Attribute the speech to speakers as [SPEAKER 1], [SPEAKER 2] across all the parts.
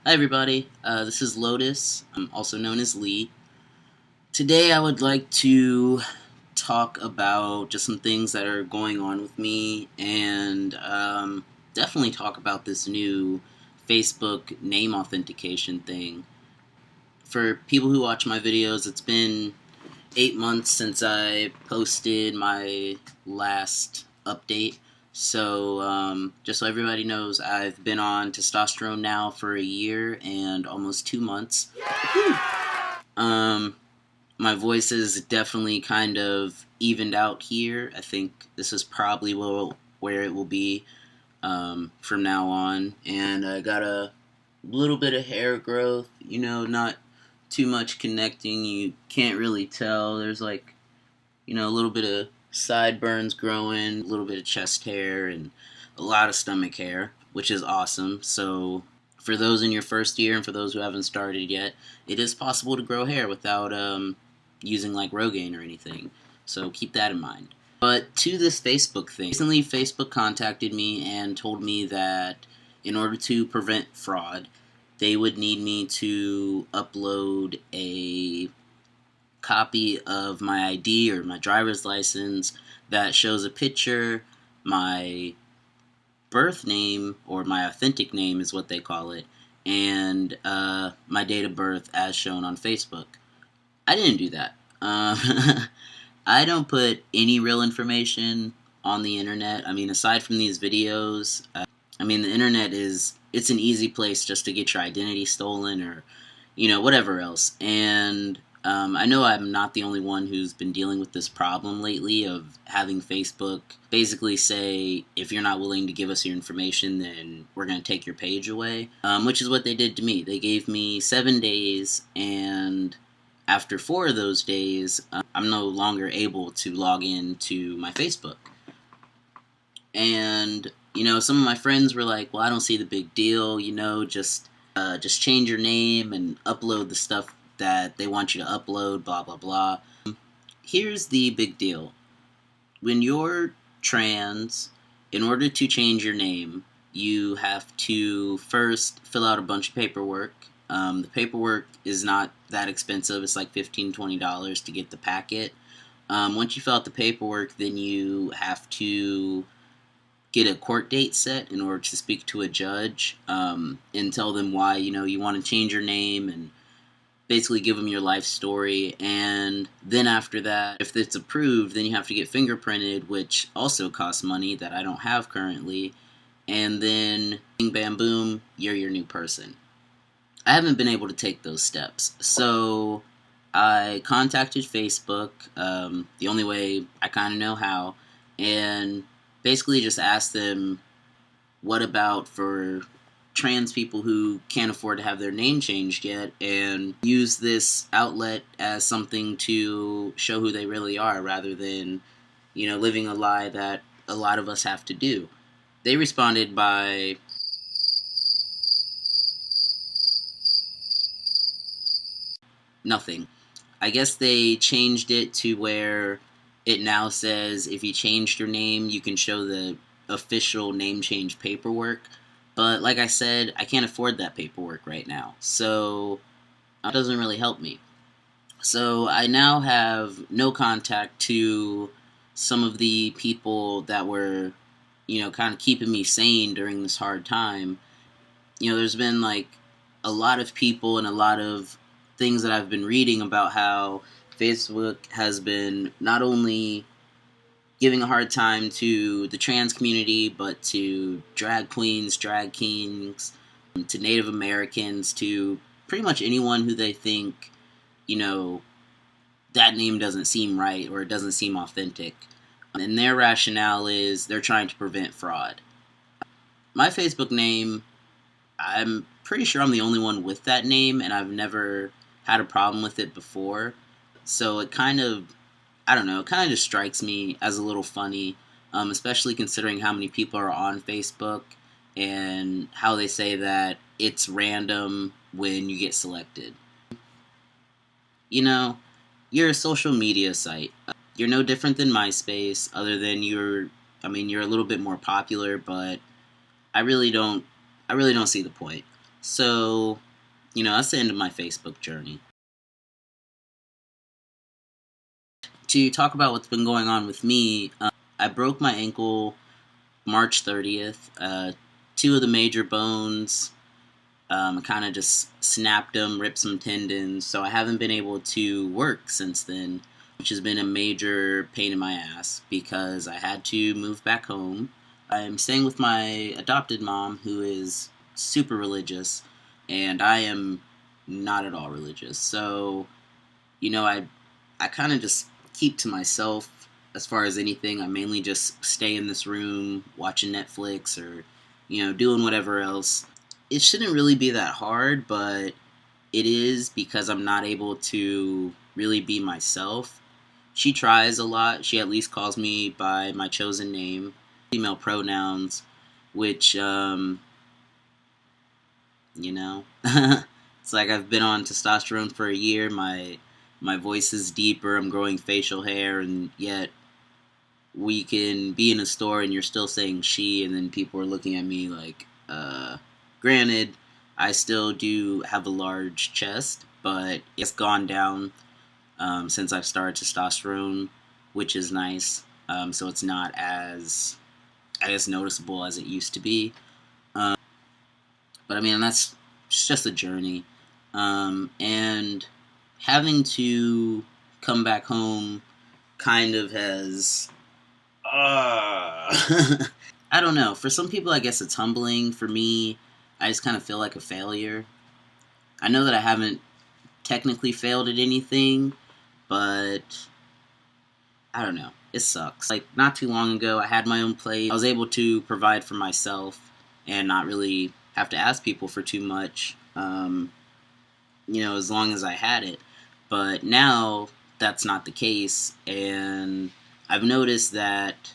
[SPEAKER 1] Hi everybody, this is Lotus, I'm also known as Lee. Today I would like to talk about just some things that are going on with me and definitely talk about this new Facebook name authentication thing. For people who watch my videos, it's been 8 months since I posted my last update. So, just so everybody knows, I've been on testosterone now for a year and almost 2 months. Um, my voice is definitely kind of evened out here. I think this is probably where it will be from now on. And I got a little bit of hair growth, not too much connecting. You can't really tell. There's like, a little bit of sideburns growing, a little bit of chest hair, and a lot of stomach hair, which is awesome. So, for those in your first year and for those who haven't started yet, it is possible to grow hair without using like Rogaine or anything. So, keep that in mind. But to this Facebook thing, recently Facebook contacted me and told me that in order to prevent fraud, they would need me to upload a copy of my ID or my driver's license that shows a picture, my birth name, or my authentic name is what they call it, and my date of birth as shown on Facebook. I didn't do that. I don't put any real information on the internet. I mean, aside from these videos, the internet it's an easy place just to get your identity stolen or, whatever else. And I know I'm not the only one who's been dealing with this problem lately of having Facebook basically say, if you're not willing to give us your information, then we're going to take your page away, which is what they did to me. They gave me 7 days, and after 4 of those days, I'm no longer able to log in to my Facebook. And, some of my friends were like, well, I don't see the big deal, just change your name and upload the stuff that they want you to upload, blah, blah, blah. Here's the big deal. When you're trans, in order to change your name, you have to first fill out a bunch of paperwork. The paperwork is not that expensive. It's like $15, $20 to get the packet. Once you fill out the paperwork, then you have to get a court date set in order to speak to a judge and tell them why, you want to change your name and basically give them your life story. And then after that, if it's approved, then you have to get fingerprinted, which also costs money that I don't have currently. And then, bing, bam, boom, you're your new person. I haven't been able to take those steps. So I contacted Facebook, the only way I kind of know how, and basically just asked them, what about for trans people who can't afford to have their name changed yet, and use this outlet as something to show who they really are rather than, living a lie that a lot of us have to do. They responded by nothing. I guess they changed it to where it now says if you changed your name, you can show the official name change paperwork. But like I said, I can't afford that paperwork right now. So it doesn't really help me. So I now have no contact to some of the people that were, kind of keeping me sane during this hard time. There's been like a lot of people and a lot of things that I've been reading about how Facebook has been not only giving a hard time to the trans community, but to drag queens, drag kings, to Native Americans, to pretty much anyone who they think, that name doesn't seem right or it doesn't seem authentic. And their rationale is they're trying to prevent fraud. My Facebook name, I'm pretty sure I'm the only one with that name, and I've never had a problem with it before. So it kind of, I don't know, it kind of just strikes me as a little funny, especially considering how many people are on Facebook and how they say that it's random when you get selected. You're a social media site. You're no different than MySpace, other than you're a little bit more popular, but I really don't see the point. So, that's the end of my Facebook journey. To talk about what's been going on with me, I broke my ankle March 30th. Two of the major bones, kind of just snapped them, ripped some tendons, so I haven't been able to work since then, which has been a major pain in my ass because I had to move back home. I'm staying with my adopted mom, who is super religious, and I am not at all religious. So, I kind of just keep to myself as far as anything. I mainly just stay in this room watching Netflix or, doing whatever else. It shouldn't really be that hard, but it is because I'm not able to really be myself. She tries a lot. She at least calls me by my chosen name, female pronouns, which, it's like I've been on testosterone for a year. My voice is deeper. I'm growing facial hair, and yet we can be in a store and you're still saying she, and then people are looking at me like, granted, I still do have a large chest, but it's gone down since I've started testosterone, which is nice. So it's not as, I guess, noticeable as it used to be. But I mean, that's just a journey. And having to come back home kind of has. I don't know. For some people, I guess it's humbling. For me, I just kind of feel like a failure. I know that I haven't technically failed at anything, but I don't know. It sucks. Like, not too long ago, I had my own place. I was able to provide for myself and not really have to ask people for too much, as long as I had it. But now, that's not the case, and I've noticed that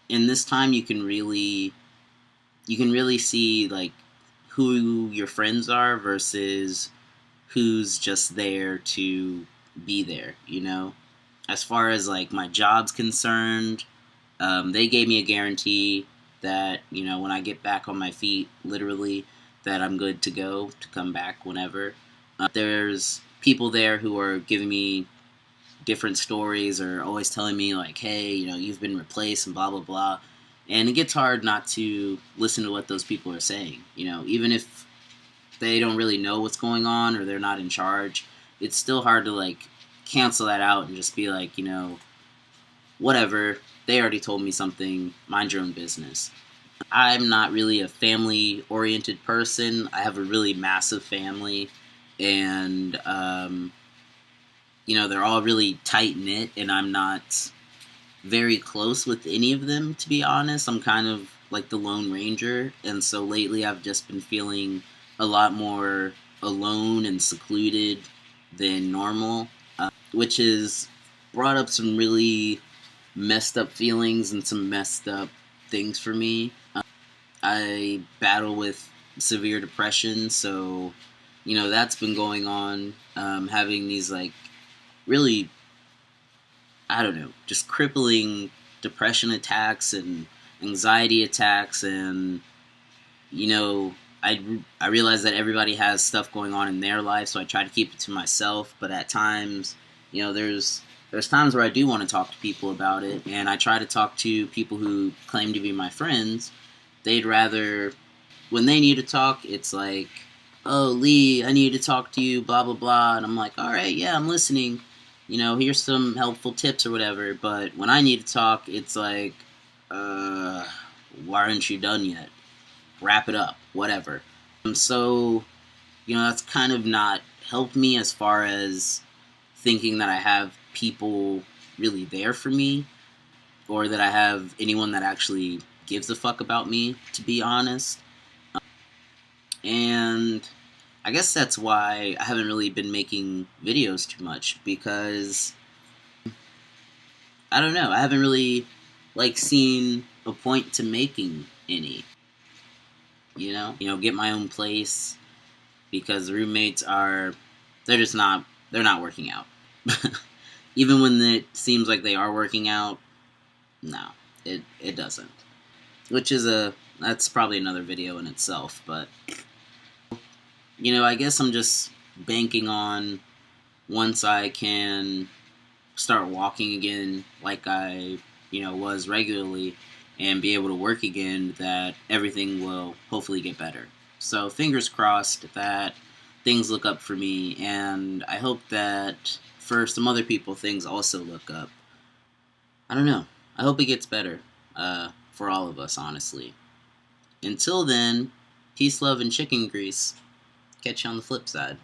[SPEAKER 1] in this time you can really see, like, who your friends are versus who's just there to be there. As far as, like, my job's concerned, they gave me a guarantee that, when I get back on my feet, literally, that I'm good to go to come back whenever. There's people there who are giving me different stories or always telling me, like, hey, you've been replaced and blah, blah, blah. And it gets hard not to listen to what those people are saying. Even if they don't really know what's going on or they're not in charge, it's still hard to, like, cancel that out and just be like, whatever, they already told me something, mind your own business. I'm not really a family oriented person. I have a really massive family, and they're all really tight knit, and I'm not very close with any of them, to be honest. I'm kind of like the Lone Ranger, and so lately I've just been feeling a lot more alone and secluded than normal, which has brought up some really messed up feelings and some messed up things for me. I battle with severe depression, so that's been going on. Having these, like, really, I don't know, just crippling depression attacks and anxiety attacks, and I realize that everybody has stuff going on in their life, so I try to keep it to myself. But at times, there's times where I do want to talk to people about it, and I try to talk to people who claim to be my friends. They'd rather, when they need to talk, it's like, oh, Lee, I need to talk to you, blah, blah, blah. And I'm like, all right, yeah, I'm listening. Here's some helpful tips or whatever. But when I need to talk, it's like, why aren't you done yet? Wrap it up, whatever. So, that's kind of not helped me as far as thinking that I have people really there for me, or that I have anyone that actually gives a fuck about me, to be honest. And I guess that's why I haven't really been making videos too much, because I don't know, I haven't really, like, seen a point to making any. Get my own place, because the roommates they're not working out. Even when it seems like they are working out, no, it doesn't. Which is that's probably another video in itself, but I guess I'm just banking on once I can start walking again like I, was regularly and be able to work again, that everything will hopefully get better. So fingers crossed that things look up for me, and I hope that for some other people things also look up. I don't know. I hope it gets better for all of us, honestly. Until then, peace, love, and chicken grease. Catch you on the flip side.